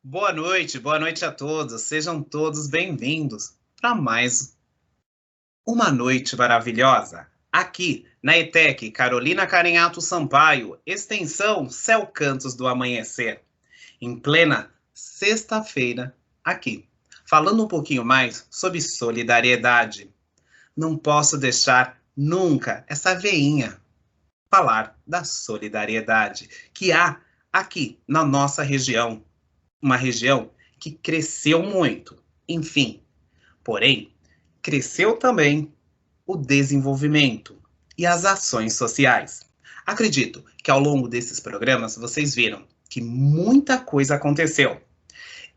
Boa noite a todos. Sejam todos bem-vindos para mais uma noite maravilhosa. Aqui na ETEC Carolina Carenhato Sampaio, extensão Céu Cantos do Amanhecer, em plena sexta-feira, aqui, falando um pouquinho mais sobre solidariedade. Não posso deixar nunca essa veinha falar da solidariedade que há aqui na nossa região, uma região que cresceu muito, enfim, porém, cresceu também o desenvolvimento e as ações sociais. Acredito que ao longo desses programas vocês viram que muita coisa aconteceu.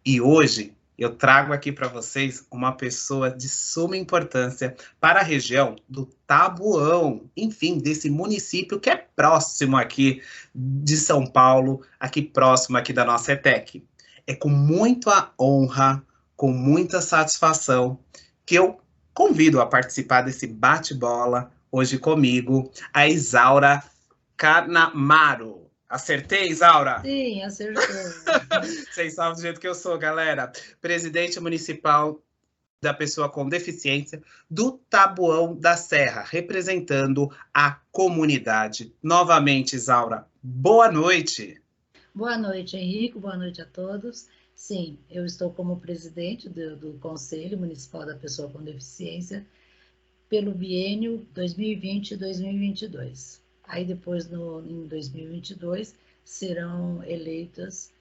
E hoje eu trago aqui para vocês uma pessoa de suma importância para a região do Tabuão, enfim, desse município que é próximo aqui de São Paulo, aqui próximo aqui da nossa ETEC. É com muita honra, com muita satisfação, que eu convido a participar desse bate-bola hoje comigo, a Isaura Canamaro. Acertei, Isaura? Sim, acertou. Vocês sabem do jeito que eu sou, galera. Presidente municipal da pessoa com deficiência do Taboão da Serra, representando a comunidade. Novamente, Isaura, boa noite. Boa noite, Henrique. Boa noite a todos. Sim, eu estou como presidente do Conselho Municipal da Pessoa com Deficiência pelo biênio 2020 e 2022. Aí depois, em 2022, serão eleitas,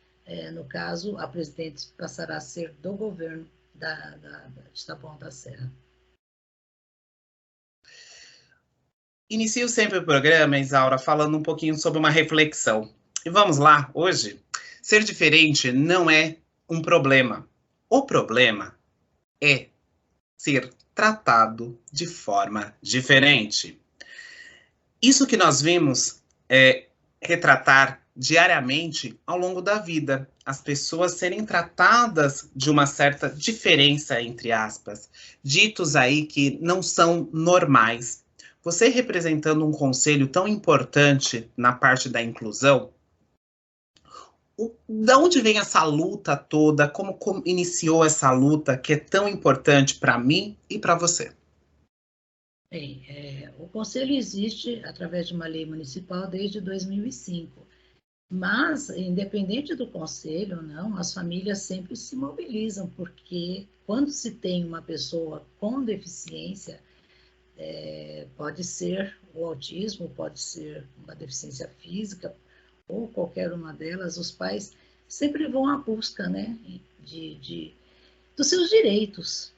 no caso, a presidente passará a ser do governo de Taboão da Serra. Inicio sempre o programa, Isaura, falando um pouquinho sobre uma reflexão. E vamos lá, hoje, ser diferente não é um problema. O problema é ser tratado de forma diferente. Isso que nós vimos retratar diariamente ao longo da vida, as pessoas serem tratadas de uma certa diferença, entre aspas, ditos aí que não são normais. Você representando um conselho tão importante na parte da inclusão, da onde vem essa luta toda? Como iniciou essa luta que é tão importante para mim e para você? Bem, o Conselho existe através de uma lei municipal desde 2005, mas, independente do Conselho ou não, as famílias sempre se mobilizam, porque quando se tem uma pessoa com deficiência, pode ser o autismo, pode ser uma deficiência física, ou qualquer uma delas, os pais sempre vão à busca, né, dos seus direitos.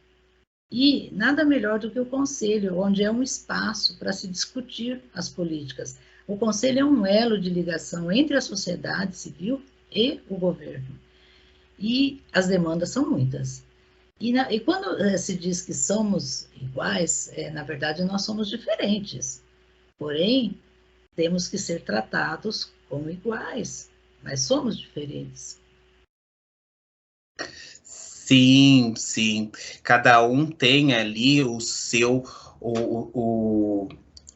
E nada melhor do que o Conselho, onde é um espaço para se discutir as políticas. O Conselho é um elo de ligação entre a sociedade civil e o governo. E as demandas são muitas. E quando se diz que somos iguais, na verdade nós somos diferentes. Porém, temos que ser tratados como iguais, mas somos diferentes. Sim, sim. Cada um tem ali o seu,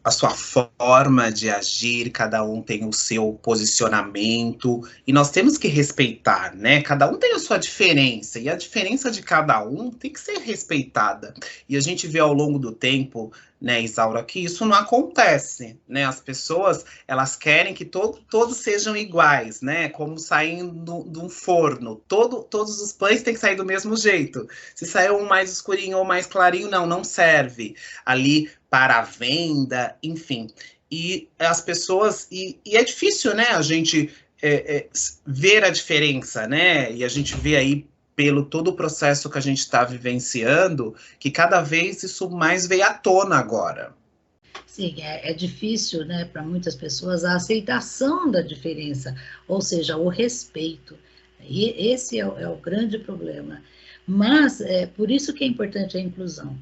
a sua forma de agir, cada um tem o seu posicionamento, e nós temos que respeitar, né? Cada um tem a sua diferença, e a diferença de cada um tem que ser respeitada. E a gente vê ao longo do tempo, né, Isaura, que isso não acontece, né? As pessoas, elas querem que todos sejam iguais, né? Como saindo de um forno. Todos os pães têm que sair do mesmo jeito. Se sair um mais escurinho ou mais clarinho, não serve. Ali para a venda, enfim. E as pessoas. E é difícil, né? A gente ver a diferença, né? E a gente vê aí pelo todo o processo que a gente está vivenciando, que cada vez isso mais veio à tona agora. Sim, é difícil, né, para muitas pessoas a aceitação da diferença, ou seja, o respeito. E esse é o grande problema. Mas é por isso que é importante a inclusão.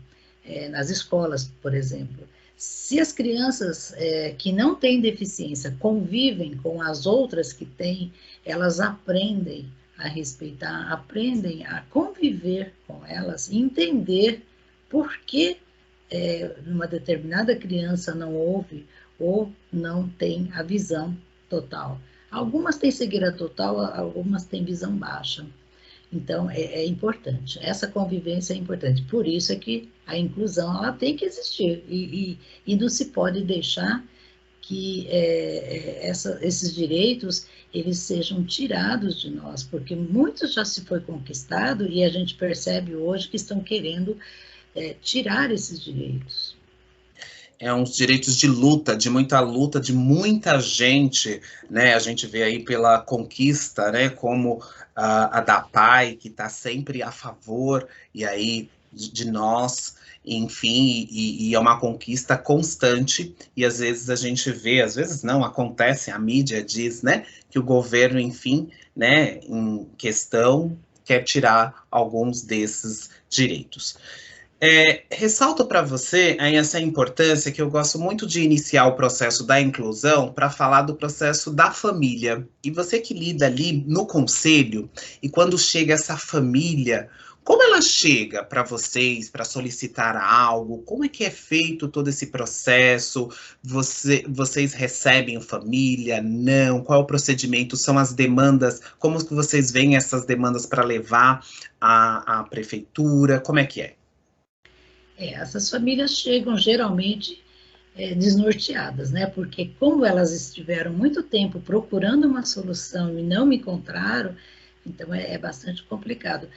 Nas escolas, por exemplo. Se as crianças que não têm deficiência convivem com as outras que têm, elas aprendem a respeitar, aprendem a conviver com elas, entender por que uma determinada criança não ouve ou não tem a visão total. Algumas têm cegueira total, algumas têm visão baixa. Então, é importante. Essa convivência é importante. Por isso é que a inclusão ela tem que existir. E não se pode deixar que esses direitos eles sejam tirados de nós, porque muitos já se foi conquistado e a gente percebe hoje que estão querendo tirar esses direitos. É uns direitos de luta, de muita gente, né? A gente vê aí pela conquista, né? Como a da PAI, que está sempre a favor, e aí de nós, enfim, e é uma conquista constante, e às vezes a gente vê, às vezes não acontece, a mídia diz, né? Que o governo, enfim, né, em questão, quer tirar alguns desses direitos. Ressalto para você aí essa importância que eu gosto muito de iniciar o processo da inclusão para falar do processo da família. E você que lida ali no conselho, e quando chega essa família, como ela chega para vocês para solicitar algo? Como é que é feito todo esse processo? Vocês recebem família? Não? Qual é o procedimento? São as demandas? Como que vocês veem essas demandas para levar à prefeitura? Como é que é? Essas famílias chegam geralmente desnorteadas, né? Porque como elas estiveram muito tempo procurando uma solução e não encontraram, então é bastante complicado.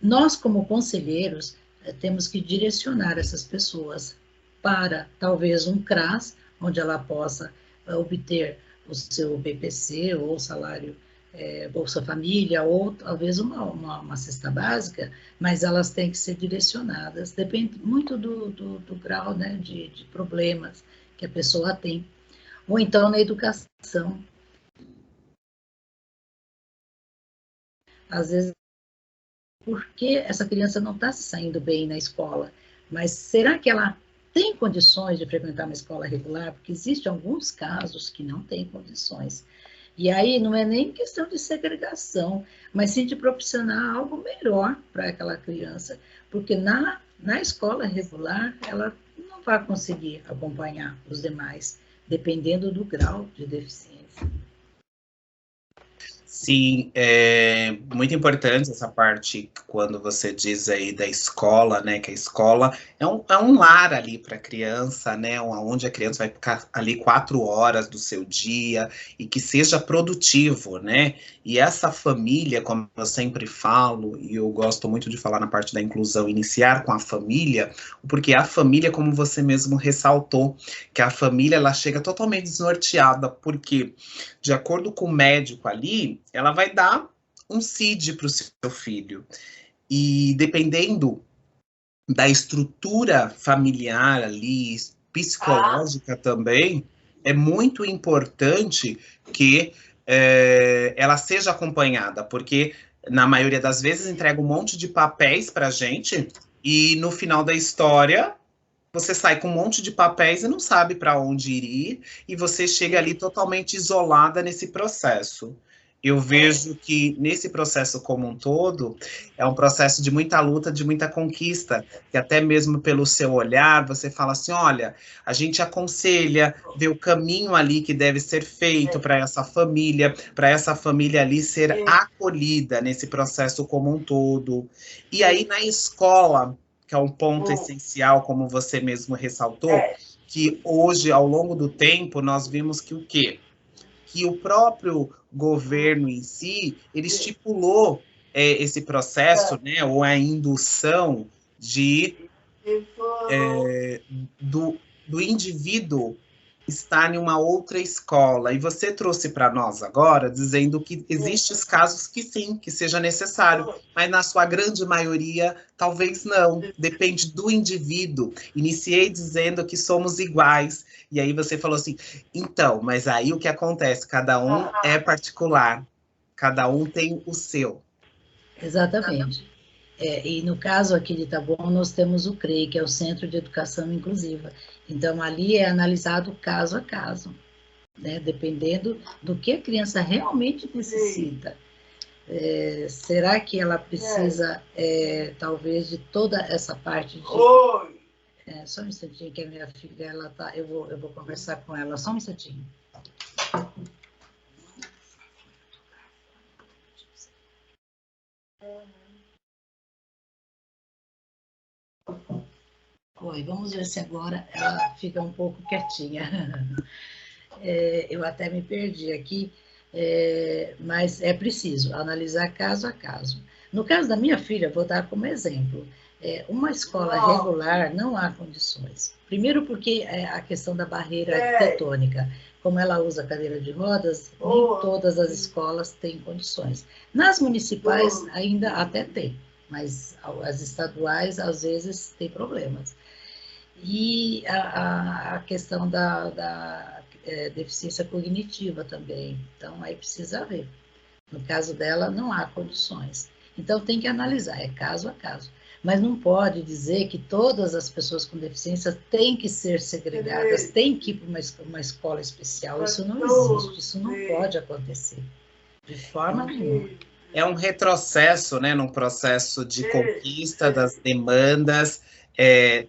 Nós, como conselheiros, temos que direcionar essas pessoas para talvez um CRAS, onde ela possa obter o seu BPC ou salário Bolsa Família, ou talvez uma cesta básica, mas elas têm que ser direcionadas, depende muito do grau, né, de problemas que a pessoa tem. Ou então na educação. Às vezes, porque essa criança não está se saindo bem na escola, mas será que ela tem condições de frequentar uma escola regular? Porque existem alguns casos que não têm condições. E aí não é nem questão de segregação, mas sim de proporcionar algo melhor para aquela criança, porque na escola regular ela não vai conseguir acompanhar os demais, dependendo do grau de deficiência. Sim, é muito importante essa parte quando você diz aí da escola, né? Que a escola é um lar ali para a criança, né? Onde a criança vai ficar ali 4 horas do seu dia e que seja produtivo, né? E essa família, como eu sempre falo, e eu gosto muito de falar na parte da inclusão, iniciar com a família, porque a família, como você mesmo ressaltou, que a família ela chega totalmente desnorteada, porque de acordo com o médico ali, ela vai dar um CID para o seu filho. E dependendo da estrutura familiar ali, psicológica também, é muito importante que ela seja acompanhada, porque na maioria das vezes entrega um monte de papéis para a gente e no final da história você sai com um monte de papéis e não sabe para onde ir, e você chega ali totalmente isolada nesse processo. Eu vejo que nesse processo como um todo, é um processo de muita luta, de muita conquista, que até mesmo pelo seu olhar, você fala assim, olha, a gente aconselha, vê o caminho ali que deve ser feito para essa família ali ser acolhida nesse processo como um todo. E aí na escola, que é um ponto essencial, como você mesmo ressaltou, que hoje, ao longo do tempo, nós vimos que o quê? Que o próprio governo em si, ele estipulou esse processo, né, ou a indução de, do indivíduo estar em uma outra escola. E você trouxe para nós agora, dizendo que existem os casos que sim, que seja necessário, mas na sua grande maioria, talvez não. Depende do indivíduo. Iniciei dizendo que somos iguais, e aí você falou assim, então, mas aí o que acontece? Cada um é particular, cada um tem o seu. Exatamente. E no caso aqui de Itabuna, nós temos o CREI, que é o Centro de Educação Inclusiva. Então, ali é analisado caso a caso, né? Dependendo do que a criança realmente necessita. Será que ela precisa, talvez, de toda essa parte de... só um instantinho, que a minha filha, ela tá... Eu vou conversar com ela, só um instantinho. Oi, vamos ver se agora ela fica um pouco quietinha. Eu até me perdi aqui, mas é preciso analisar caso a caso. No caso da minha filha, vou dar como exemplo, uma escola regular não há condições. Primeiro porque a questão da barreira arquitetônica, como ela usa cadeira de rodas, nem todas as escolas têm condições. Nas municipais ainda até tem, mas as estaduais às vezes têm problemas. E a questão da deficiência cognitiva também. Então, aí precisa ver. No caso dela, não há condições. Então, tem que analisar, é caso a caso. Mas não pode dizer que todas as pessoas com deficiência têm que ser segregadas, têm que ir para uma escola especial. Isso não existe, isso não pode acontecer, de forma nenhuma. É um retrocesso, né, num processo de conquista das demandas,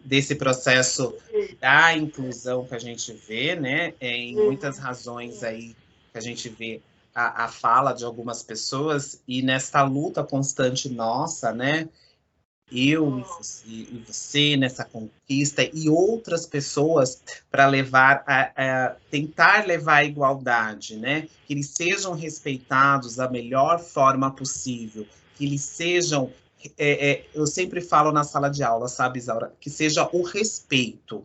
desse processo da inclusão que a gente vê, né, em muitas razões aí que a gente vê a fala de algumas pessoas, e nesta luta constante nossa, né, eu e você nessa conquista e outras pessoas para levar tentar levar a igualdade, né? Que eles sejam respeitados da melhor forma possível, que eles sejam, eu sempre falo na sala de aula, sabe, Isaura, que seja o respeito,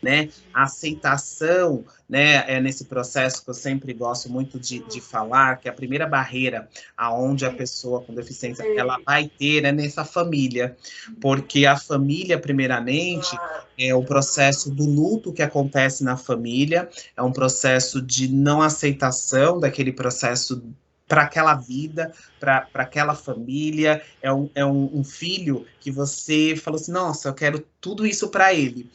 né? A aceitação, né? Nesse processo que eu sempre gosto muito de falar, que a primeira barreira aonde a pessoa com deficiência ela vai ter é nessa família, porque a família, primeiramente, é o processo do luto que acontece na família, é um processo de não aceitação daquele processo para aquela vida, para aquela família, é um filho que você falou assim, nossa, eu quero tudo isso para ele.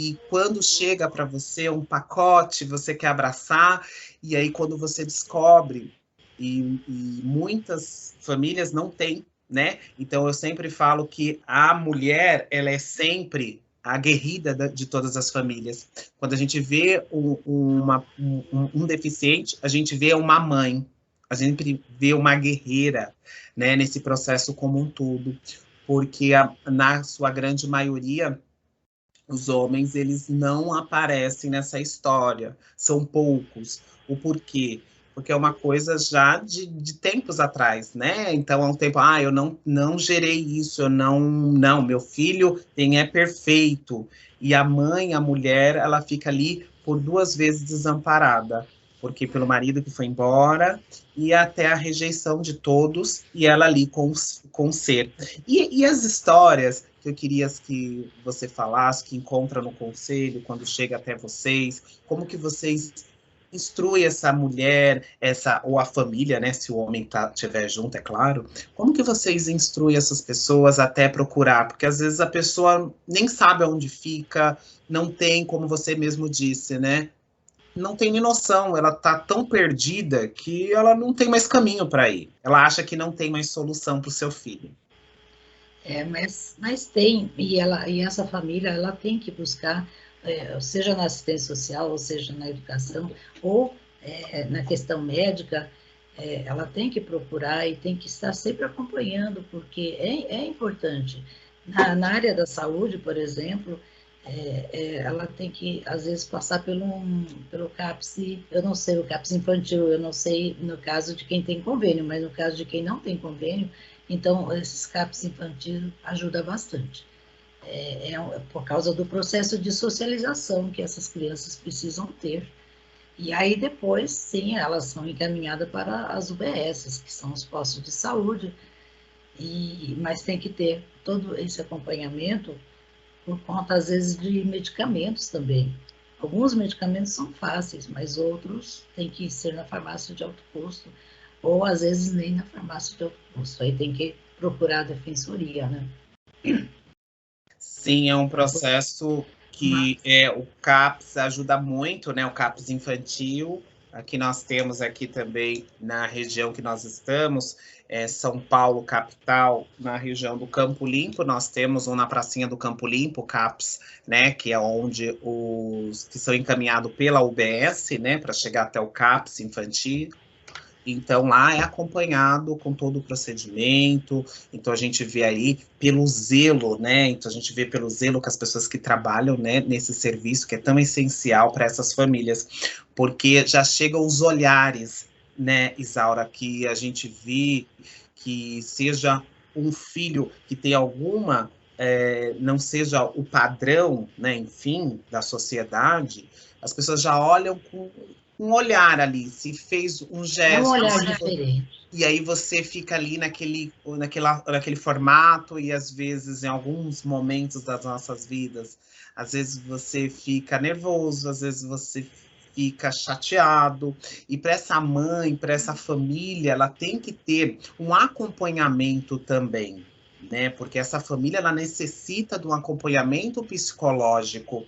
E quando chega para você um pacote, você quer abraçar, e aí quando você descobre, e muitas famílias não têm, né? Então eu sempre falo que a mulher, ela é sempre a aguerrida de todas as famílias. Quando a gente vê um deficiente, a gente vê uma mãe, a gente vê uma guerreira, né, nesse processo como um todo, porque na sua grande maioria, os homens, eles não aparecem nessa história, são poucos. O porquê? Porque é uma coisa já de tempos atrás, né? Então, há um tempo, eu não gerei isso, não, meu filho é perfeito. E a mãe, a mulher, ela fica ali por duas vezes desamparada, porque pelo marido que foi embora, e até a rejeição de todos, e ela ali com o ser. E as histórias que eu queria que você falasse, que encontra no conselho, quando chega até vocês, como que vocês instruem essa mulher, ou a família, né, se o homem estiver junto, é claro, como que vocês instruem essas pessoas até procurar? Porque às vezes a pessoa nem sabe onde fica, não tem, como você mesmo disse, né, não tem nem noção, ela tá tão perdida que ela não tem mais caminho para ir. Ela acha que não tem mais solução para o seu filho. Mas tem, e essa família, ela tem que buscar, seja na assistência social, ou seja na educação, ou na questão médica, ela tem que procurar e tem que estar sempre acompanhando, porque é importante. Na área da saúde, por exemplo, ela tem que, às vezes, passar pelo CAPS, eu não sei, o CAPS infantil, eu não sei no caso de quem tem convênio, mas no caso de quem não tem convênio, então, esses CAPs infantis ajudam bastante. Por causa do processo de socialização que essas crianças precisam ter. E aí, depois, sim, elas são encaminhadas para as UBSs, que são os postos de saúde, mas tem que ter todo esse acompanhamento por conta, às vezes, de medicamentos também. Alguns medicamentos são fáceis, mas outros têm que ser na farmácia de alto custo, ou às vezes nem na farmácia de alto custo. Aí tem que procurar a defensoria, né? Sim, é um processo que o CAPS ajuda muito, né? O CAPS infantil. Aqui nós temos aqui também na região que nós estamos, São Paulo, capital, na região do Campo Limpo, nós temos na pracinha do Campo Limpo, CAPS, né, que é onde os que são encaminhados pela UBS, né, para chegar até o CAPS infantil. Então, lá é acompanhado com todo o procedimento, então a gente vê aí pelo zelo, né? Então, a gente vê pelo zelo que as pessoas que trabalham, né, nesse serviço, que é tão essencial para essas famílias, porque já chegam os olhares, né, Isaura, que a gente vê que seja um filho que tem alguma, não seja o padrão, né, enfim, da sociedade, as pessoas já olham com um olhar ali, se fez um É um gesto, olhar diferente. e aí você fica ali naquele formato, e às vezes, em alguns momentos das nossas vidas, às vezes você fica nervoso, às vezes você fica chateado, e para essa mãe, para essa família, ela tem que ter um acompanhamento também, né? Porque essa família, ela necessita de um acompanhamento psicológico,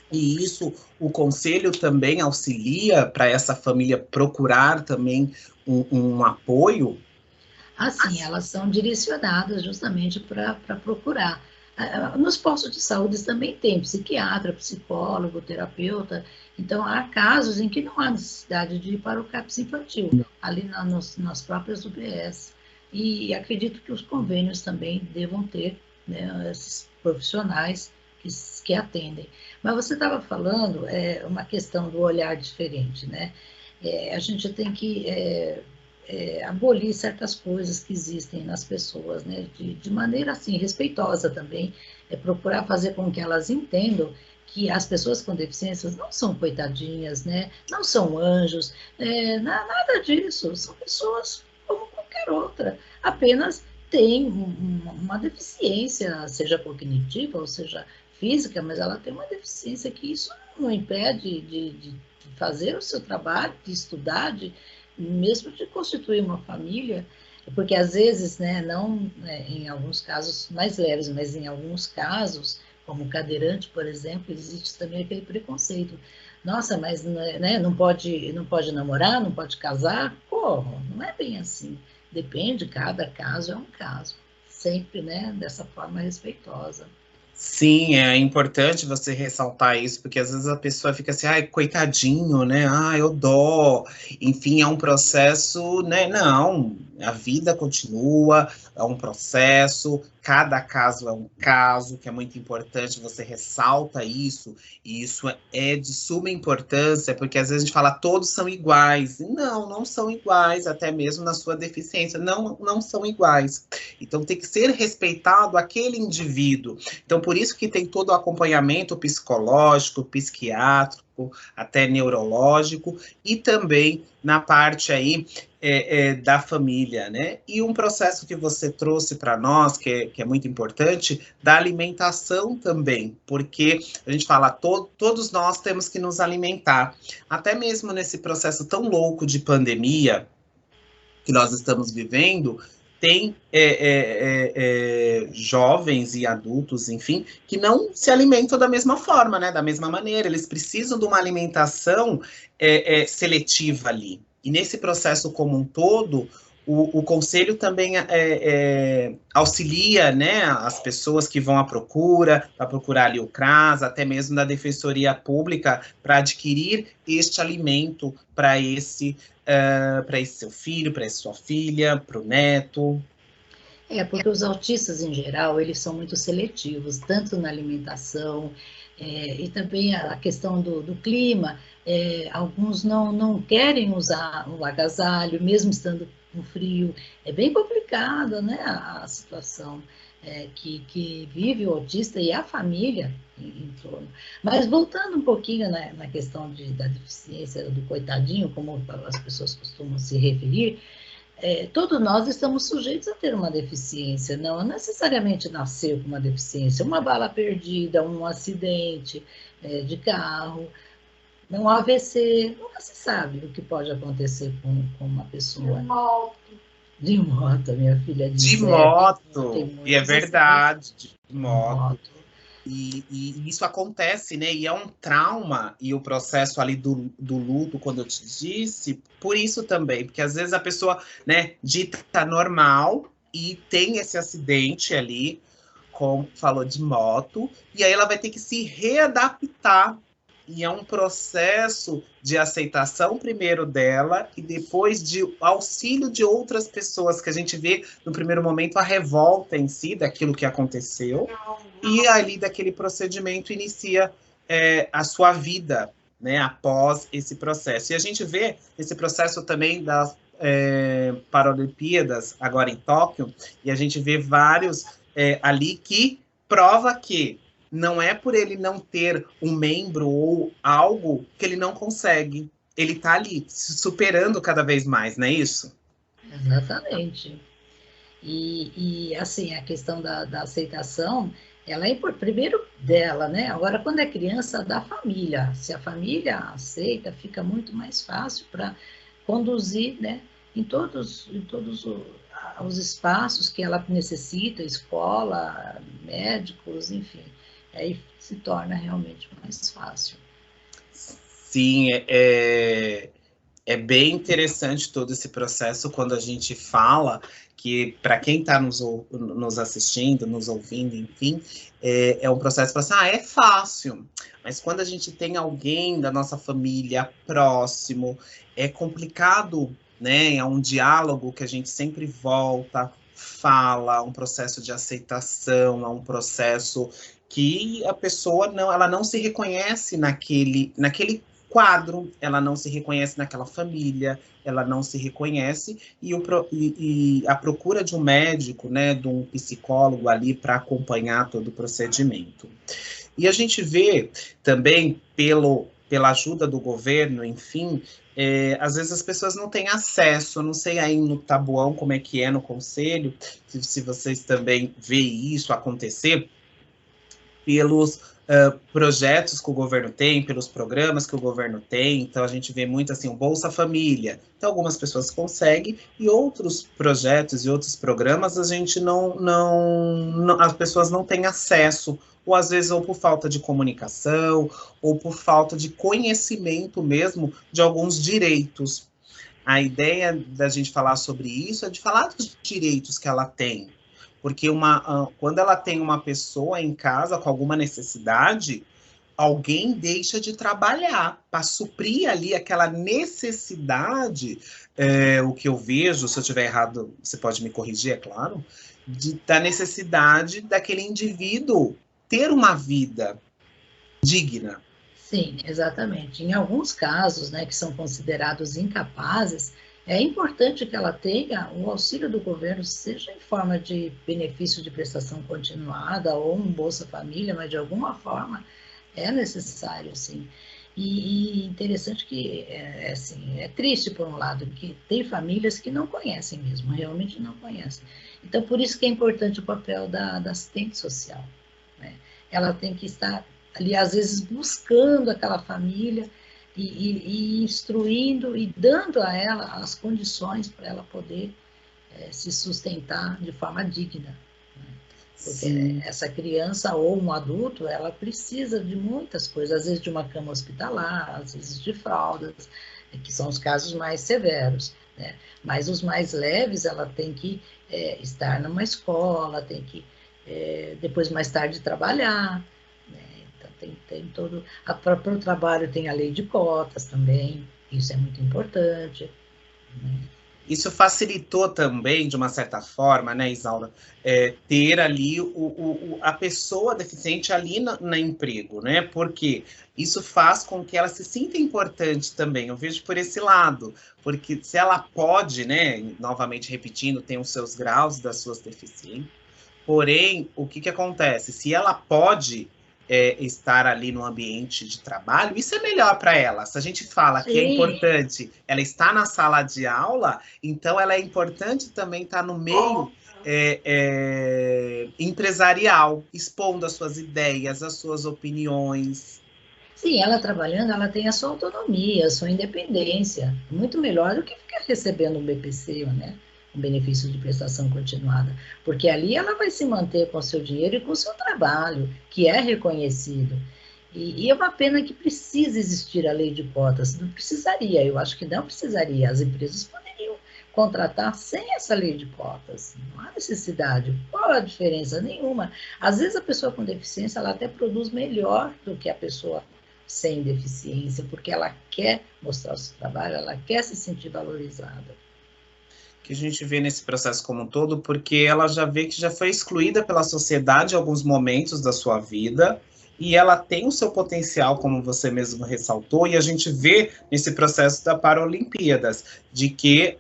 e isso o conselho também auxilia para essa família procurar também um apoio. Assim, elas são direcionadas justamente para procurar. Nos postos de saúde também tem psiquiatra, psicólogo, terapeuta. Então, há casos em que não há necessidade de ir para o CAPS infantil, ali nas próprias UBS. E acredito que os convênios também devam ter, né, esses profissionais que atendem. Mas você estava falando uma questão do olhar diferente, né? A gente tem que abolir certas coisas que existem nas pessoas, né? De maneira assim respeitosa também, procurar fazer com que elas entendam que as pessoas com deficiências não são coitadinhas, né? Não são anjos, nada disso. São pessoas como qualquer outra, apenas tem uma deficiência, seja cognitiva ou seja física, mas ela tem uma deficiência que isso não impede de fazer o seu trabalho, de estudar, mesmo de constituir uma família, porque às vezes, né, não em alguns casos mais leves, mas em alguns casos, como cadeirante, por exemplo, existe também aquele preconceito. Nossa, mas né, não pode namorar, não pode casar? Como? Não é bem assim. Depende, cada caso é um caso. Sempre, né, dessa forma respeitosa. Sim, é importante você ressaltar isso, porque às vezes a pessoa fica assim, ai, coitadinho, né? Ah, eu dó. Enfim, é um processo, né? Não, a vida continua, é um processo, cada caso é um caso, que é muito importante, você ressalta isso, e isso é de suma importância, porque às vezes a gente fala, todos são iguais. Não, não são iguais, até mesmo na sua deficiência, não, não são iguais. Então tem que ser respeitado aquele indivíduo. Então, por isso que tem todo o acompanhamento psicológico, psiquiátrico, até neurológico, e também na parte aí da família, né? E um processo que você trouxe para nós, que é muito importante, da alimentação também, porque a gente fala, todos nós temos que nos alimentar, até mesmo nesse processo tão louco de pandemia que nós estamos vivendo, tem jovens e adultos, enfim, que não se alimentam da mesma forma, né? Da mesma maneira. Eles precisam de uma alimentação seletiva ali. E nesse processo como um todo, o conselho também auxilia, né, as pessoas que vão à procura, para procurar ali o CRAS, até mesmo da Defensoria Pública, para adquirir este alimento para esse seu filho, para essa sua filha, para o neto. Porque os autistas, em geral, eles são muito seletivos, tanto na alimentação, e também a questão do clima. Alguns não querem usar o agasalho, mesmo estando com frio. É bem complicada, né, a situação que vive o autista e a família em torno. Mas voltando um pouquinho na questão da deficiência, do coitadinho, como as pessoas costumam se referir, todos nós estamos sujeitos a ter uma deficiência, não necessariamente nascer com uma deficiência, uma bala perdida, um acidente de carro, um AVC, nunca se sabe o que pode acontecer com uma pessoa. De moto, minha filha diz. De moto, e é muitos verdade, de moto. moto. E isso acontece, né? E é um trauma, e o processo ali do luto, quando eu te disse, por isso também, porque às vezes a pessoa, né, dita normal e tem esse acidente ali, como falou de moto, e aí ela vai ter que se readaptar E é um processo de aceitação primeiro dela e depois de auxílio de outras pessoas, que a gente vê no primeiro momento a revolta em si daquilo que aconteceu, e ali daquele procedimento inicia a sua vida, né, após esse processo. E a gente vê esse processo também das Paralimpíadas, agora em Tóquio, e a gente vê vários ali que prova que não é por ele não ter um membro ou algo que ele não consegue. Ele está ali, se superando cada vez mais, não é isso? Exatamente. Assim, a questão da aceitação, ela é primeiro dela, né? Agora, quando é criança, da família. Se a família aceita, fica muito mais fácil para conduzir, né? Em todos os espaços que ela necessita, escola, médicos, enfim. Aí se torna realmente mais fácil. Sim, é bem interessante todo esse processo quando a gente fala que, para quem está nos assistindo, nos ouvindo, enfim, é um processo para assim, é fácil, mas quando a gente tem alguém da nossa família próximo, é complicado, né? É um diálogo que a gente sempre volta, fala, um processo de aceitação, é um processo que a pessoa ela não se reconhece naquele quadro, ela não se reconhece naquela família, ela não se reconhece, e a procura de um médico, né, de um psicólogo ali para acompanhar todo o procedimento. E a gente vê também, pela ajuda do governo, enfim, às vezes as pessoas não têm acesso, não sei aí no Tabuão como é que é no conselho, se vocês também veem isso acontecer, pelos projetos que o governo tem, pelos programas que o governo tem. Então, a gente vê muito assim, o Bolsa Família. Então, algumas pessoas conseguem, e outros projetos e outros programas a gente não as pessoas não têm acesso, ou às vezes ou por falta de comunicação, ou por falta de conhecimento mesmo de alguns direitos. A ideia da gente falar sobre isso é de falar dos direitos que ela tem, porque quando ela tem uma pessoa em casa com alguma necessidade, alguém deixa de trabalhar para suprir ali aquela necessidade, o que eu vejo, se eu estiver errado, você pode me corrigir, é claro, da necessidade daquele indivíduo ter uma vida digna. Sim, exatamente. Em alguns casos, né, que são considerados incapazes, é importante que ela tenha o auxílio do governo, seja em forma de benefício de prestação continuada ou um Bolsa Família, mas de alguma forma é necessário, sim. E interessante que, assim, é triste por um lado, que tem famílias que não conhecem mesmo, realmente não conhecem. Então, por isso que é importante o papel da assistente social, né? Ela tem que estar ali, às vezes, buscando aquela família e instruindo e dando a ela as condições para ela poder se sustentar de forma digna. Porque Sim. essa criança ou um adulto, ela precisa de muitas coisas, às vezes de uma cama hospitalar, às vezes de fraldas, que são os casos mais severos, né? Mas os mais leves, ela tem que estar numa escola, tem que depois mais tarde trabalhar, né? Então tem todo... Para o trabalho tem a lei de cotas também, isso é muito importante, né? Isso facilitou também, de uma certa forma, né, Isaura, ter ali a pessoa deficiente ali na emprego, né? Porque isso faz com que ela se sinta importante também. Eu vejo por esse lado, porque se ela pode, né, novamente repetindo, tem os seus graus das suas deficiências, porém, o que acontece? Se ela pode estar ali no ambiente de trabalho, isso é melhor para ela. Se a gente fala que é Sim. importante ela estar na sala de aula, então ela é importante também estar no meio empresarial, expondo as suas ideias, as suas opiniões. Sim, ela trabalhando, ela tem a sua autonomia, a sua independência, muito melhor do que ficar recebendo um BPC, né? Um benefício de prestação continuada, porque ali ela vai se manter com o seu dinheiro e com o seu trabalho, que é reconhecido. E é uma pena que precisa existir a lei de cotas. Não precisaria, eu acho que não precisaria. As empresas poderiam contratar sem essa lei de cotas. Não há necessidade. Qual a diferença? Nenhuma. Às vezes a pessoa com deficiência ela até produz melhor do que a pessoa sem deficiência, porque ela quer mostrar o seu trabalho, ela quer se sentir valorizada. Que a gente vê nesse processo como um todo, porque ela já vê que já foi excluída pela sociedade em alguns momentos da sua vida, e ela tem o seu potencial, como você mesmo ressaltou, e a gente vê nesse processo da Paralimpíadas, de que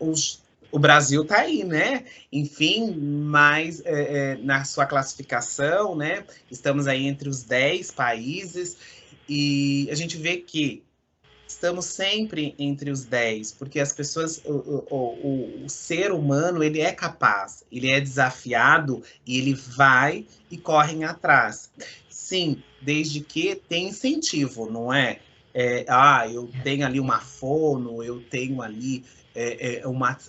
o Brasil está aí, né? Enfim, mas na sua classificação, né? Estamos aí entre os 10 países, e a gente vê que estamos sempre entre os 10, porque as pessoas, o ser humano, ele é capaz, ele é desafiado e ele vai e correm atrás. Sim, desde que tem incentivo, não é? Eu tenho ali uma fono, eu tenho ali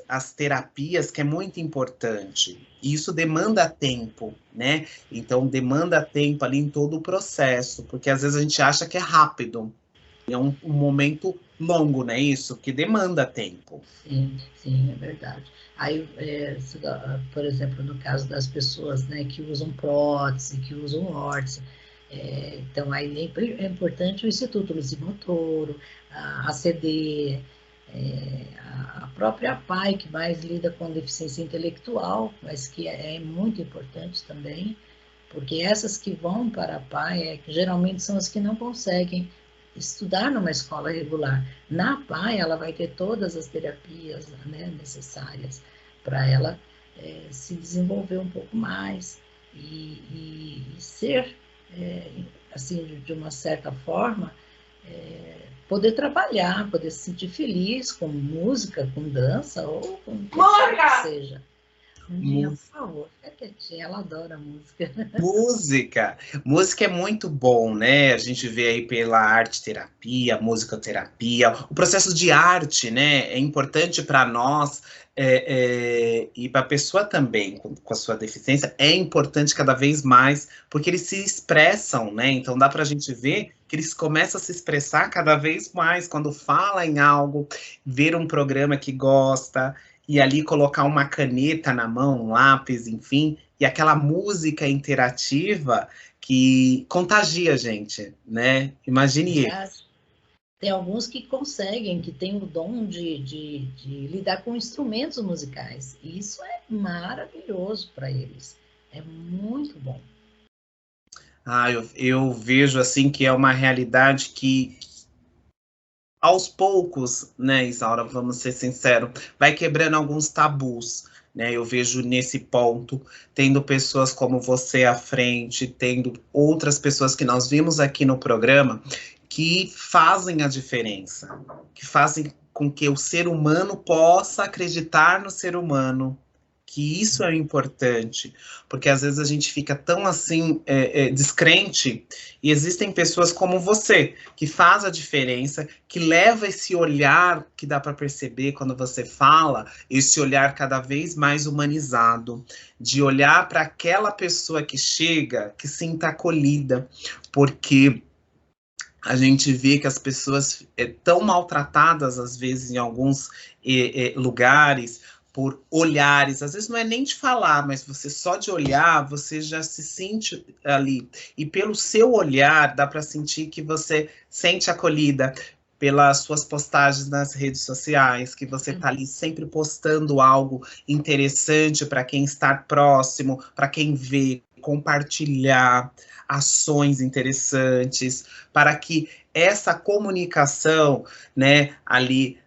as terapias, que é muito importante. Isso demanda tempo, né? Então, demanda tempo ali em todo o processo, porque às vezes a gente acha que é rápido, é um momento longo, né? Isso, que demanda tempo. Sim, é verdade. Aí, por exemplo, no caso das pessoas, né, que usam prótese, que usam órtese, então aí é importante o Instituto Luiz Montoro, a ACD, a própria PAI, que mais lida com deficiência intelectual, mas que é muito importante também, porque essas que vão para a PAI geralmente são as que não conseguem estudar numa escola regular. Na PAI, ela vai ter todas as terapias, né, necessárias para ela se desenvolver um pouco mais e ser, assim, de uma certa forma, poder trabalhar, poder se sentir feliz com música, com dança ou com o que seja. Mundinha, por favor, fica quietinha, ela adora música. Música é muito bom, né? A gente vê aí pela arte terapia, musicoterapia, o processo de arte, né? É importante para nós e para a pessoa também com a sua deficiência, é importante cada vez mais, porque eles se expressam, né? Então dá para a gente ver que eles começam a se expressar cada vez mais quando fala em algo, ver um programa que gosta, e ali colocar uma caneta na mão, um lápis, enfim, e aquela música interativa que contagia a gente, né? Imagine isso. Tem alguns que conseguem, que têm o dom de lidar com instrumentos musicais. E isso é maravilhoso para eles. É muito bom. Eu vejo assim que é uma realidade que aos poucos, né, Isaura, vamos ser sinceros, vai quebrando alguns tabus, né? Eu vejo nesse ponto, tendo pessoas como você à frente, tendo outras pessoas que nós vimos aqui no programa, que fazem a diferença, que fazem com que o ser humano possa acreditar no ser humano, que isso é importante, porque às vezes a gente fica tão assim descrente, e existem pessoas como você que faz a diferença, que leva esse olhar que dá para perceber quando você fala, esse olhar cada vez mais humanizado, de olhar para aquela pessoa que chega, que sinta acolhida, porque a gente vê que as pessoas tão maltratadas, às vezes, em alguns lugares, por olhares, às vezes não é nem de falar, mas você só de olhar, você já se sente ali. E pelo seu olhar, dá para sentir que você sente acolhida pelas suas postagens nas redes sociais, que você está ali sempre postando algo interessante para quem está próximo, para quem vê, compartilhar ações interessantes, para que essa comunicação, né, ali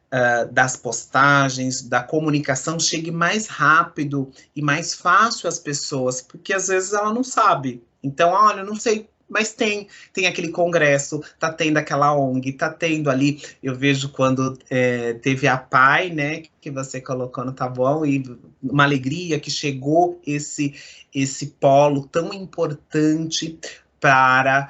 das postagens, da comunicação chegue mais rápido e mais fácil às pessoas, porque às vezes ela não sabe. Então, olha, não sei, mas tem aquele congresso, tá tendo aquela ONG, tá tendo ali, eu vejo quando teve a PAI, né, que você colocou no Tá Bom, e uma alegria que chegou esse polo tão importante para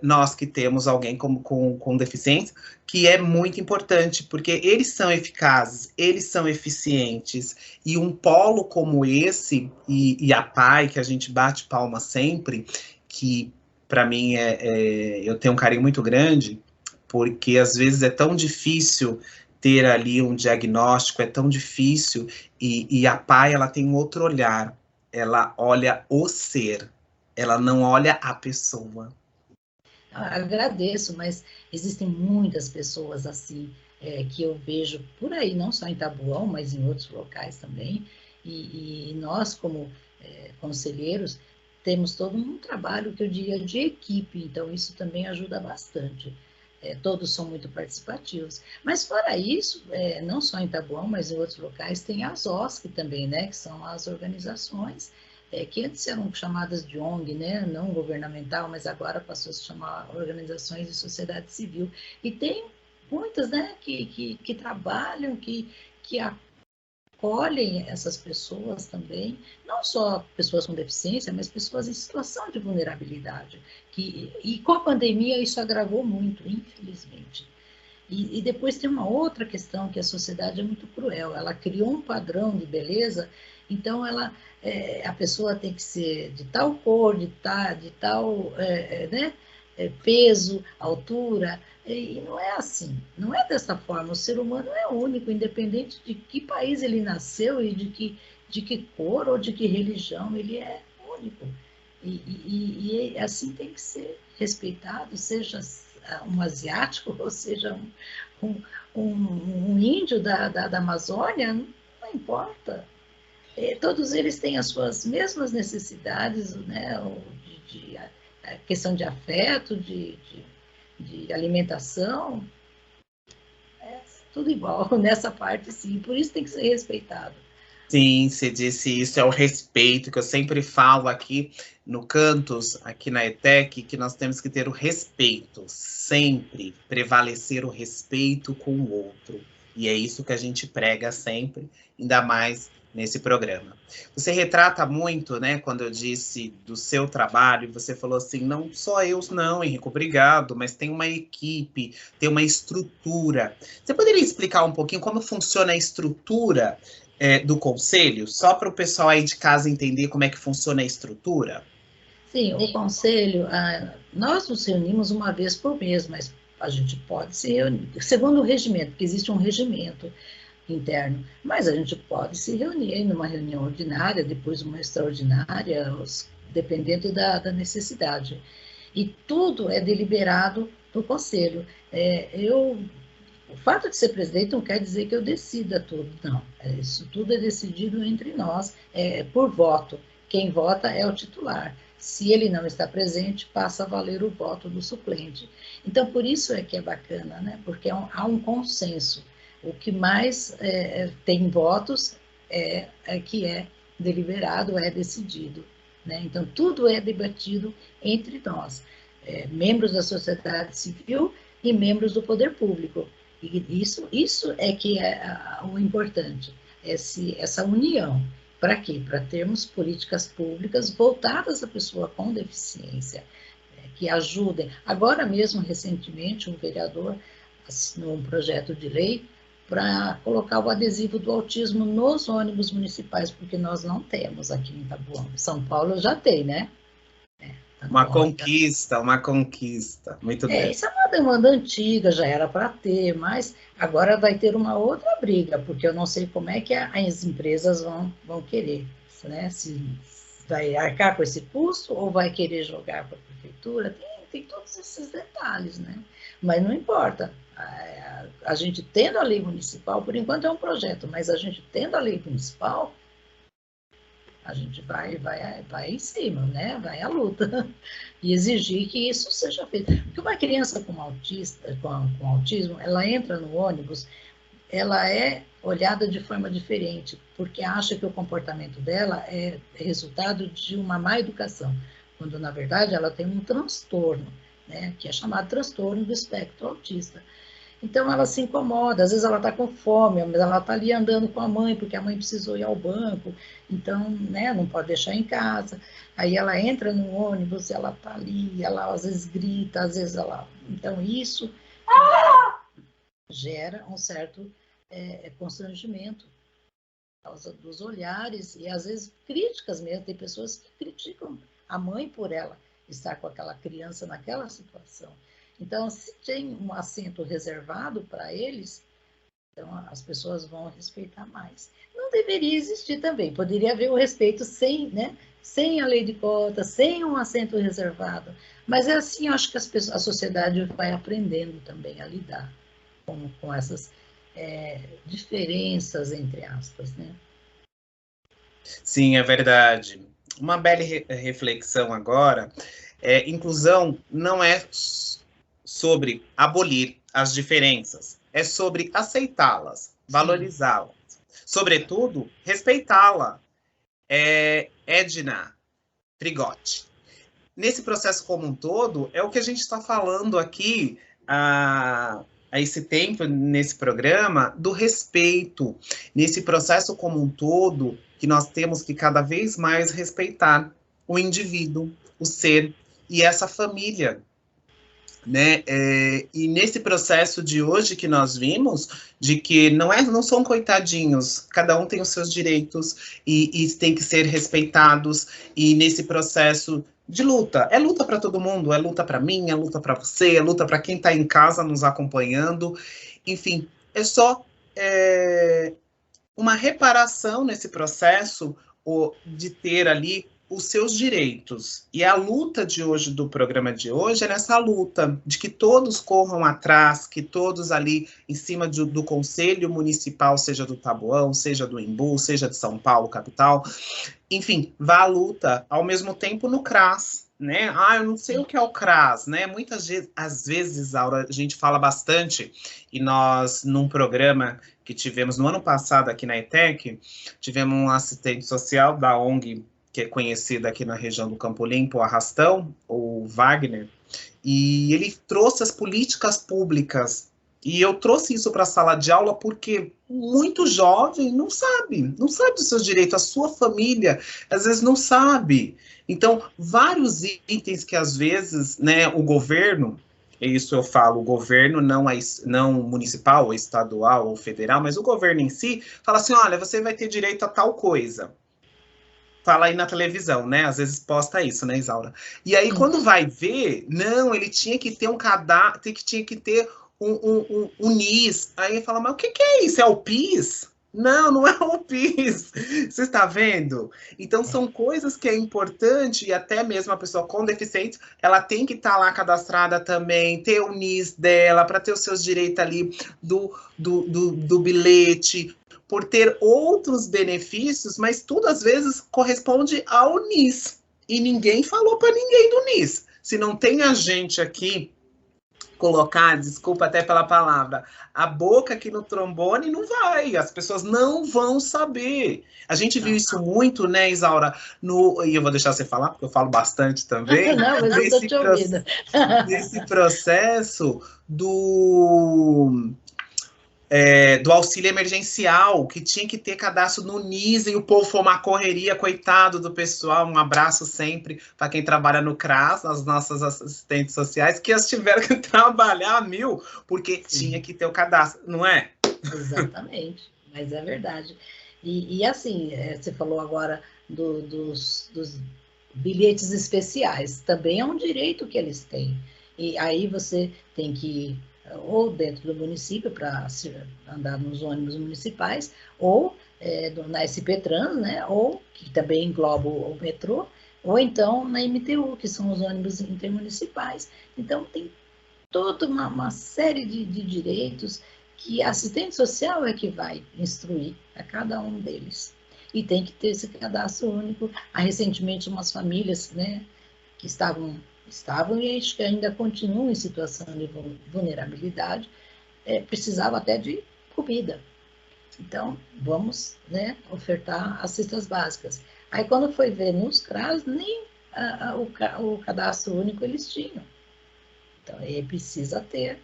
nós que temos alguém com deficiência, que é muito importante, porque eles são eficazes, eles são eficientes, e um polo como esse, e a PAI, que a gente bate palma sempre, que para mim eu tenho um carinho muito grande, porque às vezes é tão difícil ter ali um diagnóstico, é tão difícil, e a PAI, ela tem um outro olhar, ela olha o ser, ela não olha a pessoa. Agradeço, mas existem muitas pessoas assim, que eu vejo por aí, não só em Taboão, mas em outros locais também, e nós, como conselheiros, temos todo um trabalho que eu diria de equipe, então isso também ajuda bastante. Todos são muito participativos. Mas fora isso, não só em Taboão, mas em outros locais, tem as OSC também, né, que são as organizações que antes eram chamadas de ONG, né, não governamental, mas agora passou a se chamar Organizações de Sociedade Civil. E tem muitas, né, que trabalham, que acolhem essas pessoas também, não só pessoas com deficiência, mas pessoas em situação de vulnerabilidade. E com a pandemia isso agravou muito, infelizmente. E depois tem uma outra questão, que a sociedade é muito cruel. Ela criou um padrão de beleza, então a pessoa tem que ser de tal cor, de tal né, peso, altura, e não é assim, não é dessa forma. O ser humano é único, independente de que país ele nasceu e de que cor ou de que religião, ele é único. E assim tem que ser respeitado, seja um asiático, ou seja um, um índio da Amazônia, não importa. Todos eles têm as suas mesmas necessidades, né? A questão de afeto, de alimentação, é tudo igual nessa parte, sim. Por isso tem que ser respeitado. Sim, você disse isso, é o respeito, que eu sempre falo aqui no Cantos, aqui na ETEC, que nós temos que ter o respeito, sempre prevalecer o respeito com o outro. E é isso que a gente prega sempre, ainda mais nesse programa. Você retrata muito, né, quando eu disse do seu trabalho, você falou assim, não só eu não, Henrique, obrigado, mas tem uma equipe, tem uma estrutura. Você poderia explicar um pouquinho como funciona a estrutura do conselho, só para o pessoal aí de casa entender como é que funciona a estrutura? Sim, o conselho, nós nos reunimos uma vez por mês, mas a gente pode se reunir, segundo o regimento, porque existe um regimento interno, mas a gente pode se reunir numa reunião ordinária, depois uma extraordinária, dependendo da necessidade. E tudo é deliberado no conselho. O fato de ser presidente não quer dizer que eu decida tudo, não. Isso tudo é decidido entre nós, por voto. Quem vota é o titular. Se ele não está presente, passa a valer o voto do suplente. Então, por isso é que é bacana, né? Porque há um consenso. O que mais tem votos que é deliberado, é decidido. Né? Então, tudo é debatido entre nós, membros da sociedade civil e membros do poder público. E isso é que é o importante, essa união. Para quê? Para termos políticas públicas voltadas à pessoa com deficiência, que ajudem. Agora mesmo, recentemente, um vereador assinou um projeto de lei para colocar o adesivo do autismo nos ônibus municipais, porque nós não temos aqui em Taboão. São Paulo já tem, né? Uma conquista, muito grande. Isso é uma demanda antiga, já era para ter, mas agora vai ter uma outra briga, porque eu não sei como é que as empresas vão querer, né? Se vai arcar com esse custo ou vai querer jogar para a prefeitura, tem todos esses detalhes, né? Mas não importa, a gente tendo a lei municipal, por enquanto é um projeto, mas a gente tendo a lei municipal, a gente vai em cima, né? Vai à luta e exigir que isso seja feito. Porque uma criança com autismo, ela entra no ônibus, ela é olhada de forma diferente, porque acha que o comportamento dela é resultado de uma má educação, quando na verdade ela tem um transtorno, né? Que é chamado transtorno do espectro autista. Então ela se incomoda, às vezes ela está com fome, mas ela está ali andando com a mãe, porque a mãe precisou ir ao banco, então né, não pode deixar em casa. Aí ela entra no ônibus, ela está ali, ela às vezes grita, às vezes ela. Então isso gera um certo constrangimento por causa dos olhares e às vezes críticas mesmo. Tem pessoas que criticam a mãe por ela estar com aquela criança naquela situação. Então, se tem um assento reservado para eles, Então, as pessoas vão respeitar mais. Não deveria existir também, poderia haver o respeito sem, né, sem a lei de cotas, sem um assento reservado, mas é assim, eu acho que a sociedade vai aprendendo também a lidar com essas diferenças, entre aspas, né? Sim, é verdade. Uma bela reflexão agora. Inclusão não é sobre abolir as diferenças, é sobre aceitá-las, Sim, valorizá-las, sobretudo, respeitá-la. Edna Trigotti. Nesse processo como um todo, é o que a gente está falando aqui a esse tempo, nesse programa, do respeito, nesse processo como um todo, que nós temos que cada vez mais respeitar o indivíduo, o ser e essa família, né? E nesse processo de hoje que nós vimos, de que não são coitadinhos, cada um tem os seus direitos e tem que ser respeitados, e nesse processo de luta, é luta para todo mundo, é luta para mim, é luta para você, é luta para quem está em casa nos acompanhando, enfim, é só uma reparação nesse processo de ter ali os seus direitos. E a luta de hoje, do programa de hoje, é nessa luta de que todos corram atrás, que todos ali em cima do Conselho Municipal, seja do Taboão, seja do Embu, seja de São Paulo, capital, enfim, vá à luta, ao mesmo tempo no CRAS, né? Eu não sei o que é o CRAS, né? Muitas vezes, às vezes, Aura, a gente fala bastante, e nós, num programa que tivemos no ano passado aqui na ETEC, tivemos um assistente social da ONG, que é conhecida aqui na região do Campo Limpo, o Arrastão, o Wagner, e ele trouxe as políticas públicas. E eu trouxe isso para a sala de aula porque muito jovem não sabe dos seus direitos, a sua família às vezes não sabe. Então, vários itens que às vezes, né, o governo, isso eu falo, o governo não municipal, ou estadual ou federal, mas o governo em si, fala assim, olha, você vai ter direito a tal coisa. Fala aí na televisão, né? Às vezes posta isso, né, Isaura? E aí, sim. quando vai ver, não, ele tinha que ter um cadastro, tinha que ter um NIS. Aí fala, mas o que é isso? É o PIS? Não, não é o PIS. Você está vendo? Então, são coisas que é importante, e até mesmo a pessoa com deficiência, ela tem que estar lá cadastrada também, ter o NIS dela, para ter os seus direitos ali do bilhete, por ter outros benefícios, mas tudo às vezes corresponde ao NIS. E ninguém falou para ninguém do NIS. Se não tem a gente aqui colocar, desculpa até pela palavra, a boca aqui no trombone, não vai, as pessoas não vão saber. A gente viu Não, isso muito, né, Isaura, e eu vou deixar você falar, porque eu falo bastante também, não, mas eu estou te ouvindo. nesse processo do auxílio emergencial, que tinha que ter cadastro no NIS, e o povo foi uma correria, coitado do pessoal, um abraço sempre para quem trabalha no CRAS, as nossas assistentes sociais, que elas tiveram que trabalhar porque Sim. tinha que ter o cadastro, não é? Exatamente, mas é verdade. E assim, você falou agora dos bilhetes especiais, também é um direito que eles têm. E aí você tem que ir ou dentro do município para andar nos ônibus municipais, ou na SP Trans, né? Ou que também engloba o metrô, ou então na MTU, que são os ônibus intermunicipais. Então tem toda uma série de direitos que a assistente social é que vai instruir a cada um deles. E tem que ter esse cadastro único. Há recentemente umas famílias, né, que estavam e acho que ainda continuam em situação de vulnerabilidade, precisava até de comida. Então, vamos, né, ofertar as cestas básicas. Aí, quando foi ver nos CRAS, nem o cadastro único eles tinham. Então, aí precisa ter.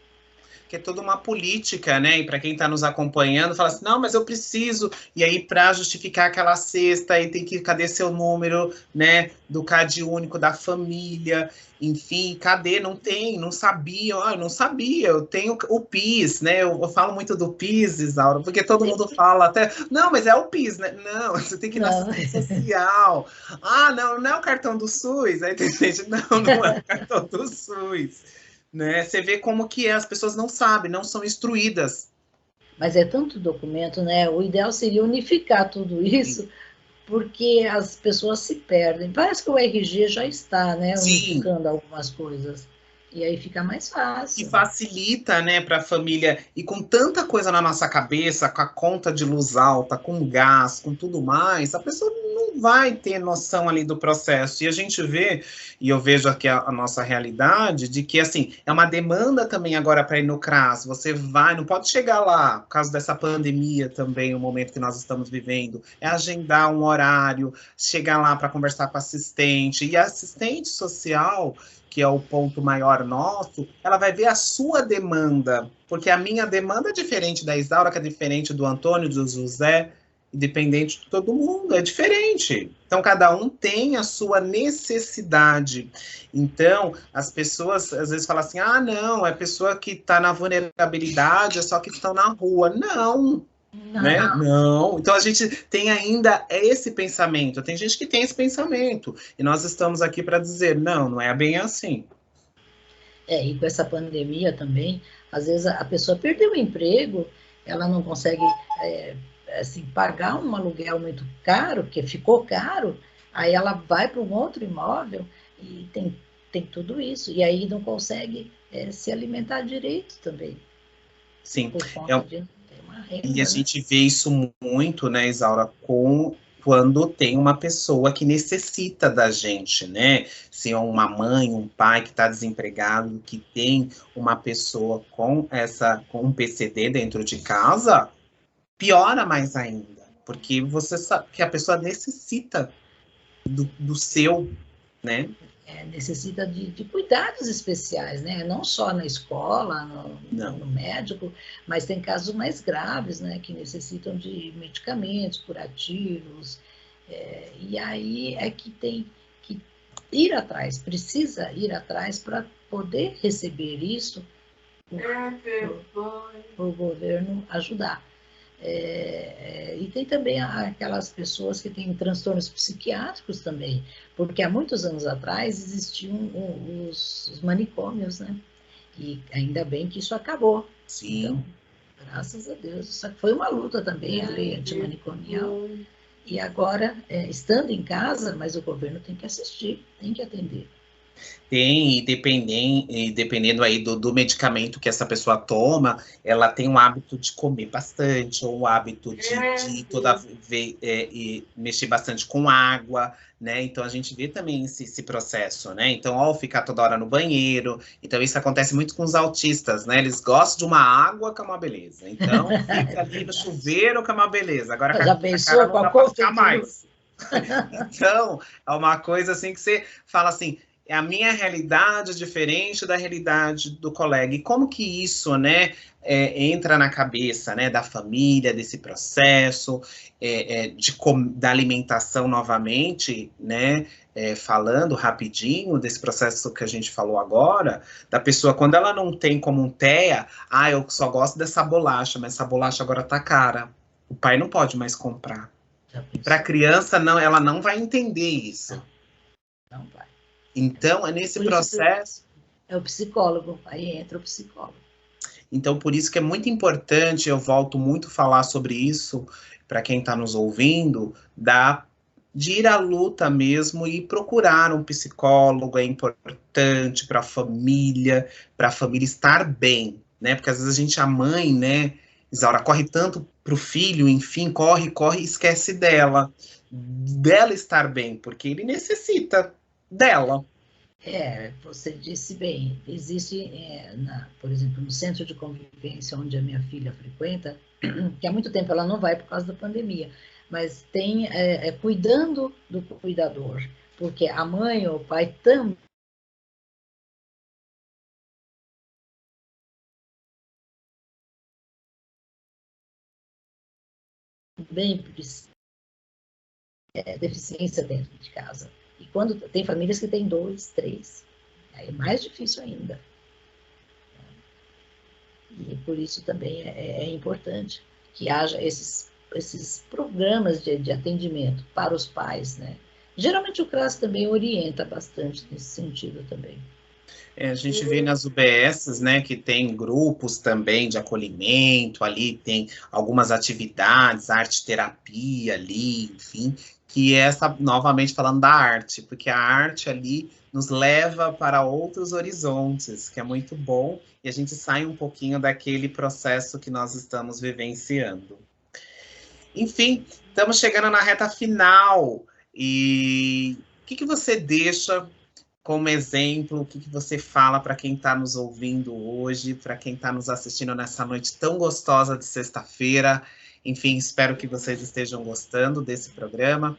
Que é toda uma política, né? E para quem está nos acompanhando, fala assim: não, mas eu preciso. E aí, para justificar aquela cesta, aí tem que, cadê seu número, né? Do CAD único da família, enfim, cadê? Não tem, não sabia, eu não sabia, eu tenho o PIS, né? Eu falo muito do PIS, Isaura, porque todo mundo fala até, não, mas é o PIS, né? Não, você tem que ir na assistência social. Não, não é o cartão do SUS. Aí tem gente, não é o cartão do SUS. Né? Você vê como que as pessoas não sabem, não são instruídas. Mas é tanto documento, né? O ideal seria unificar tudo isso, porque as pessoas se perdem. Parece que o RG já está, né, Sim, unificando algumas coisas. E aí fica mais que fácil. facilita, né, para a família. E com tanta coisa na nossa cabeça, com a conta de luz alta, com gás, com tudo mais, a pessoa não vai ter noção ali do processo. E a gente vê, e eu vejo aqui a nossa realidade, de que, assim, é uma demanda também agora para ir no CRAS. Você vai, não pode chegar lá, por causa dessa pandemia também, o momento que nós estamos vivendo, é agendar um horário, chegar lá para conversar com a assistente. E a assistente social, que é o ponto maior nosso, ela vai ver a sua demanda, porque a minha demanda é diferente da Isaura, que é diferente do Antônio, do José, independente de todo mundo, é diferente. Então, cada um tem a sua necessidade. Então, as pessoas às vezes falam assim: ah, não, é pessoa que está na vulnerabilidade, é só que estão na rua. Não, né? Não. Não. Então a gente tem ainda esse pensamento. Tem gente que tem esse pensamento. E nós estamos aqui para dizer, não, não é bem assim. E com essa pandemia também, às vezes a pessoa perdeu o emprego, ela não consegue assim, pagar um aluguel muito caro, porque ficou caro, aí ela vai para um outro imóvel e tem tudo isso. E aí não consegue se alimentar direito também, Sim. por É, conta de não ter uma e a renda, né? gente vê isso muito, né, Isaura, com quando tem uma pessoa que necessita da gente, né? Se é uma mãe, um pai que está desempregado, que tem uma pessoa com um PCD dentro de casa, piora mais ainda, porque você sabe que a pessoa necessita do seu, né? Necessita de cuidados especiais, né? Não só na escola, Não. no médico, mas tem casos mais graves, né? Que necessitam de medicamentos curativos. E aí é que tem que ir atrás, precisa ir atrás para poder receber isso, o governo ajudar. E tem também aquelas pessoas que têm transtornos psiquiátricos também, porque há muitos anos atrás existiam os manicômios, né? E ainda bem que isso acabou. Então, Sim. graças a Deus, isso foi uma luta também, a lei antimanicomial. E agora, estando em casa, mas o governo tem que assistir, tem que atender. Tem, e dependendo aí do medicamento que essa pessoa toma, ela tem um hábito de comer bastante, ou o hábito de toda vez mexer bastante com água, né? Então a gente vê também esse processo, né? Então, ao ficar toda hora no banheiro, então isso acontece muito com os autistas, né? Eles gostam de uma água que é uma beleza. Então, É fica ali no verdade. chuveiro que é uma beleza. Agora com Já aquilo na cara pensou com não a dá para ficar conta de luz? mais. Então, é uma coisa assim que você fala assim, é a minha realidade diferente da realidade do colega. E como que isso, né, entra na cabeça, né, da família, desse processo, da alimentação novamente, né, falando rapidinho desse processo que a gente falou agora, da pessoa, quando ela não tem como um TEA, eu só gosto dessa bolacha, mas essa bolacha agora tá cara. O pai não pode mais comprar. Já E para a pensou? criança, não, ela não vai entender Não, isso. não vai. Então, é nesse Por isso que processo. é o psicólogo, aí entra o psicólogo. Então, por isso que é muito importante, eu volto muito a falar sobre isso, para quem está nos ouvindo, de ir à luta mesmo e procurar um psicólogo, é importante para a família estar bem, né? Porque às vezes a mãe, né, Isaura, corre tanto para o filho, enfim, corre, corre e esquece dela estar bem, porque ele necessita dela. Você disse bem, existe, por exemplo, no centro de convivência onde a minha filha frequenta, que há muito tempo ela não vai por causa da pandemia, mas tem cuidando do cuidador, porque a mãe ou o pai também precisa deficiência dentro de casa. E quando tem famílias que têm dois, três, aí é mais difícil ainda. E por isso também é importante que haja esses programas de atendimento para os pais, né? Geralmente o CRAS também orienta bastante nesse sentido também. A gente vê nas UBSs, né, que tem grupos também de acolhimento ali, tem algumas atividades, arte-terapia ali, enfim, que é essa, novamente falando da arte, porque a arte ali nos leva para outros horizontes, que é muito bom, e a gente sai um pouquinho daquele processo que nós estamos vivenciando. Enfim, estamos chegando na reta final, e o que você deixa como exemplo, o que você fala para quem está nos ouvindo hoje, para quem está nos assistindo nessa noite tão gostosa de sexta-feira. Enfim, espero que vocês estejam gostando desse programa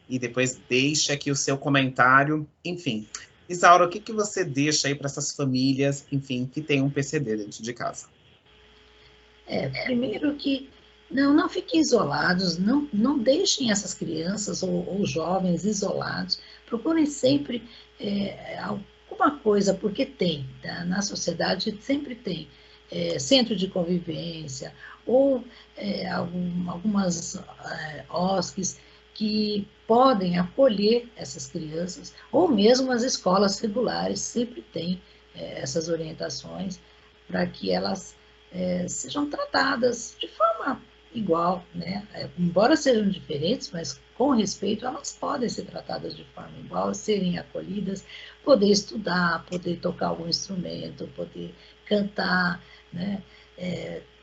e depois deixe aqui o seu comentário. Enfim, Isaura, o que você deixa aí para essas famílias, enfim, que têm um PCD dentro de casa? Primeiro que não fiquem isolados, não deixem essas crianças ou jovens isolados, procurem sempre alguma coisa, porque tem, tá? Na sociedade sempre tem centro de convivência, ou algumas OSCs que podem acolher essas crianças, ou mesmo as escolas regulares sempre têm essas orientações para que elas sejam tratadas de forma igual, né? Embora sejam diferentes, mas com respeito, elas podem ser tratadas de forma igual, serem acolhidas, poder estudar, poder tocar algum instrumento, poder cantar, né?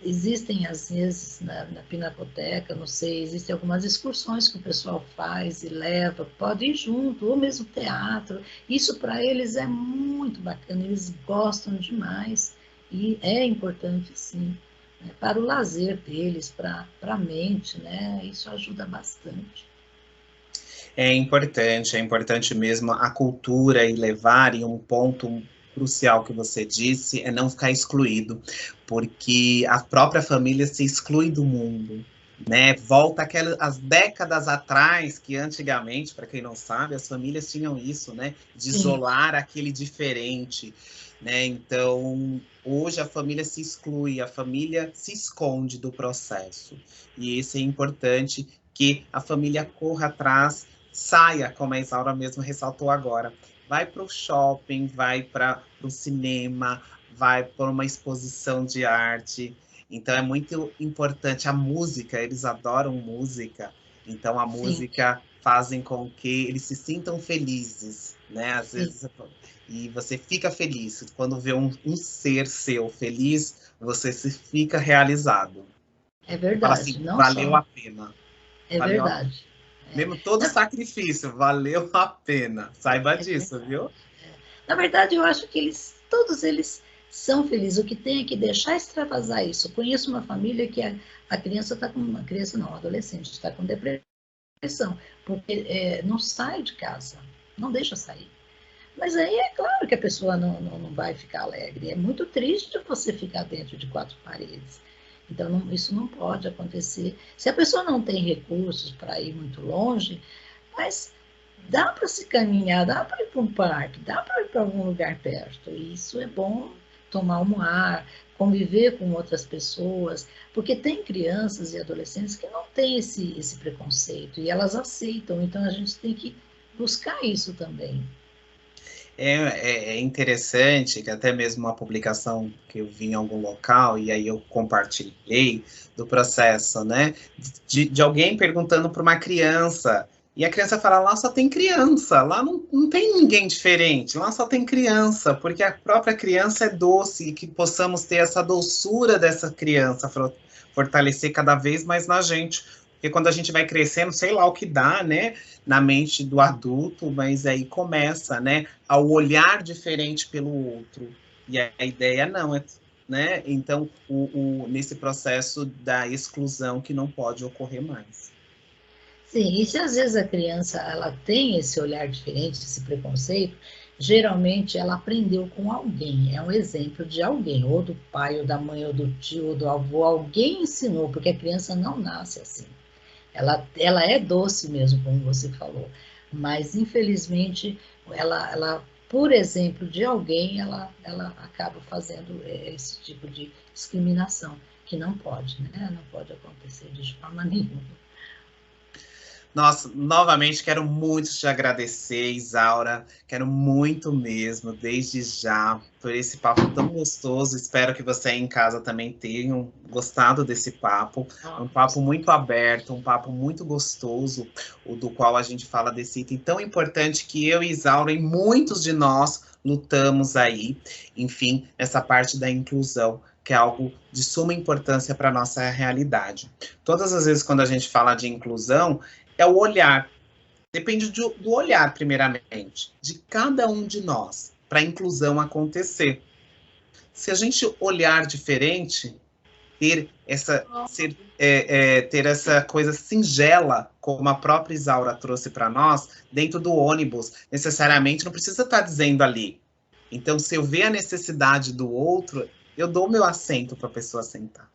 Existem, às vezes, na Pinacoteca, não sei, existem algumas excursões que o pessoal faz e leva, pode ir junto, ou mesmo teatro. Isso para eles é muito bacana, eles gostam demais. E é importante, sim, né, para o lazer deles, para a mente, né? Isso ajuda bastante. É importante mesmo a cultura e levar em um ponto crucial que você disse, é não ficar excluído, porque a própria família se exclui do mundo, né? Volta as décadas atrás, que antigamente, para quem não sabe, as famílias tinham isso, né? De Sim. isolar aquele diferente, né? Então, hoje a família se exclui, a família se esconde do processo. E isso é importante que a família corra atrás, saia, como a Isaura mesmo ressaltou agora. Vai para o shopping, vai para o cinema, vai para uma exposição de arte. Então é muito importante a música, eles adoram música. Então a Sim, música fazem com que eles se sintam felizes, né? Às sim, vezes e você fica feliz quando vê um ser seu feliz, você se fica realizado. é Você fala verdade, assim, não valeu só, a pena, é valeu a pena. verdade. É, Mesmo todo na, sacrifício, valeu a pena. Saiba é disso, verdade. viu? Na verdade, eu acho que todos eles são felizes. O que tem é que deixar extravasar isso. Eu conheço uma família que a criança está com, uma criança não, um adolescente está com depressão, porque não sai de casa, não deixa sair. Mas aí é claro que a pessoa não vai ficar alegre. É muito triste você ficar dentro de quatro paredes. Então, isso não pode acontecer. Se a pessoa não tem recursos para ir muito longe, mas dá para se caminhar, dá para ir para um parque, dá para ir para algum lugar perto. E isso é bom, tomar um ar, conviver com outras pessoas, porque tem crianças e adolescentes que não têm esse preconceito e elas aceitam. Então, a gente tem que buscar isso também. É interessante que até mesmo uma publicação que eu vi em algum local, e aí eu compartilhei do processo, né? De alguém perguntando para uma criança, e a criança fala, lá só tem criança, lá não tem ninguém diferente, lá só tem criança, porque a própria criança é doce, e que possamos ter essa doçura dessa criança, fortalecer cada vez mais na gente. Porque quando a gente vai crescendo, sei lá o que dá, né? Na mente do adulto, mas aí começa, né, ao olhar diferente pelo outro. E a ideia não é, né? Então, nesse processo da exclusão que não pode ocorrer mais. Sim, e se às vezes a criança ela tem esse olhar diferente, esse preconceito, geralmente ela aprendeu com alguém, é um exemplo de alguém, ou do pai, ou da mãe, ou do tio, ou do avô, alguém ensinou, porque a criança não nasce assim. Ela é doce mesmo, como você falou, mas infelizmente ela por exemplo de alguém, ela acaba fazendo esse tipo de discriminação, que não pode, né? Não pode acontecer de forma nenhuma. Nossa, novamente quero muito te agradecer, Isaura. Quero muito mesmo, desde já, por esse papo tão gostoso. Espero que você aí em casa também tenha gostado desse papo. Um papo muito aberto, um papo muito gostoso, o do qual a gente fala desse item tão importante que eu e Isaura e muitos de nós lutamos aí, enfim, essa parte da inclusão, que é algo de suma importância para a nossa realidade. Todas as vezes quando a gente fala de inclusão, é o olhar. Depende do olhar, primeiramente, de cada um de nós, para a inclusão acontecer. Se a gente olhar diferente, ter ter essa coisa singela, como a própria Isaura trouxe para nós, dentro do ônibus, necessariamente não precisa estar dizendo ali. Então, se eu ver a necessidade do outro, eu dou meu assento para a pessoa sentar.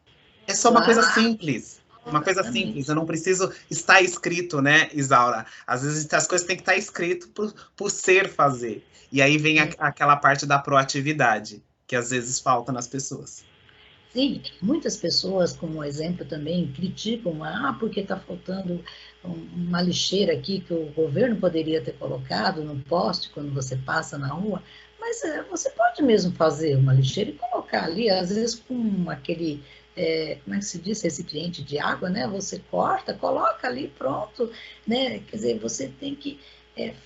É só uma coisa simples. Uma coisa simples, eu não preciso estar escrito, né, Isaura? Às vezes as coisas têm que estar escrito por ser fazer. E aí vem aquela parte da proatividade, que às vezes falta nas pessoas. Sim, muitas pessoas, como exemplo também, criticam, porque está faltando uma lixeira aqui que o governo poderia ter colocado no poste quando você passa na rua, mas você pode mesmo fazer uma lixeira e colocar ali, às vezes com aquele, como é que se diz, recipiente de água, né? Você corta, coloca ali, pronto, né? Quer dizer, você tem que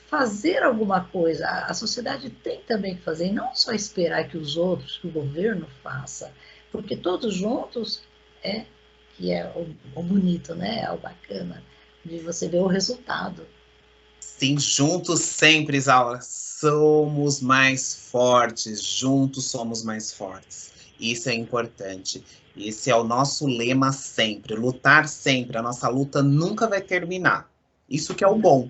fazer alguma coisa, a sociedade tem também que fazer, e não só esperar que os outros, que o governo faça, porque todos juntos que é o bonito, né? É o bacana de você ver o resultado. Sim, juntos sempre, Isaura, somos mais fortes, juntos somos mais fortes. Isso é importante. Esse é o nosso lema sempre, lutar sempre. A nossa luta nunca vai terminar. Isso que é o bom.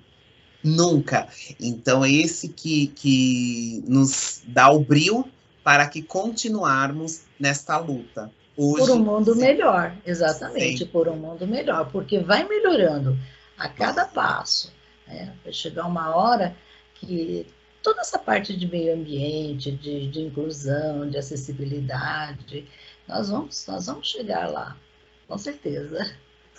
Nunca. Então, é esse que nos dá o brio para que continuarmos nesta luta. Hoje, por um mundo sim, melhor, exatamente, sim. por um mundo melhor, porque vai melhorando a cada passo. Né? Vai chegar uma hora que toda essa parte de meio ambiente, de inclusão, de acessibilidade, nós vamos chegar lá, com certeza.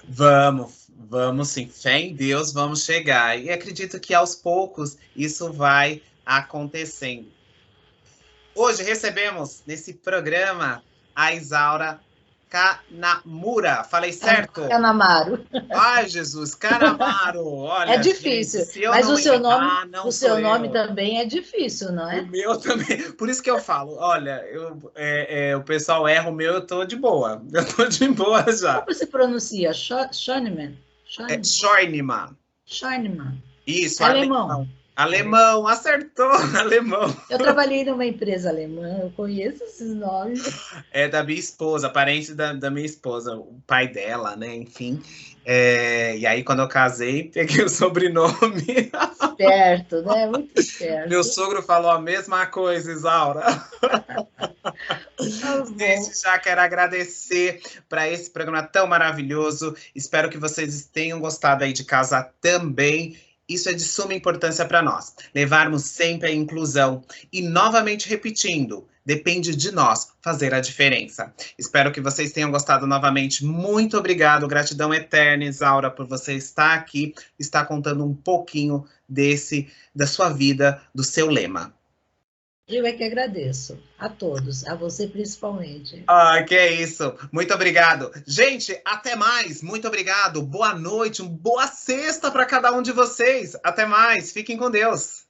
Vamos sim. Fé em Deus, vamos chegar. E acredito que aos poucos isso vai acontecendo. Hoje recebemos nesse programa a Isaura Kanamura. Falei certo? Kanamaro. Ai, Jesus, Kanamaro. Olha, É gente, difícil, se eu mas não o seu nome, errar, não o sou seu nome eu. também é difícil, não O é? meu também. Por isso que eu falo, olha, o pessoal erra o meu, eu tô de boa. Eu tô de boa já. Como se pronuncia? Schoenemann? Schoenemann. Schoenemann. Isso, Alemão. alemão. Alemão, acertou, alemão. Eu trabalhei numa empresa alemã, eu conheço esses nomes. É da minha esposa, parente da minha esposa, o pai dela, né? Enfim. E aí, quando eu casei, peguei o sobrenome. Esperto, né? Muito esperto. Meu sogro falou a mesma coisa, Isaura. Tá bom. Desde já quero agradecer para esse programa tão maravilhoso. Espero que vocês tenham gostado aí de casa também. Isso é de suma importância para nós. Levarmos sempre a inclusão. E novamente repetindo, depende de nós fazer a diferença. Espero que vocês tenham gostado novamente. Muito obrigado, gratidão eterna, Isaura, por você estar aqui, estar contando um pouquinho da sua vida, do seu lema. Eu é que agradeço a todos, a você principalmente. Ah, que é isso. Muito obrigado. Gente, até mais. Muito obrigado. Boa noite, boa sexta para cada um de vocês. Até mais. Fiquem com Deus.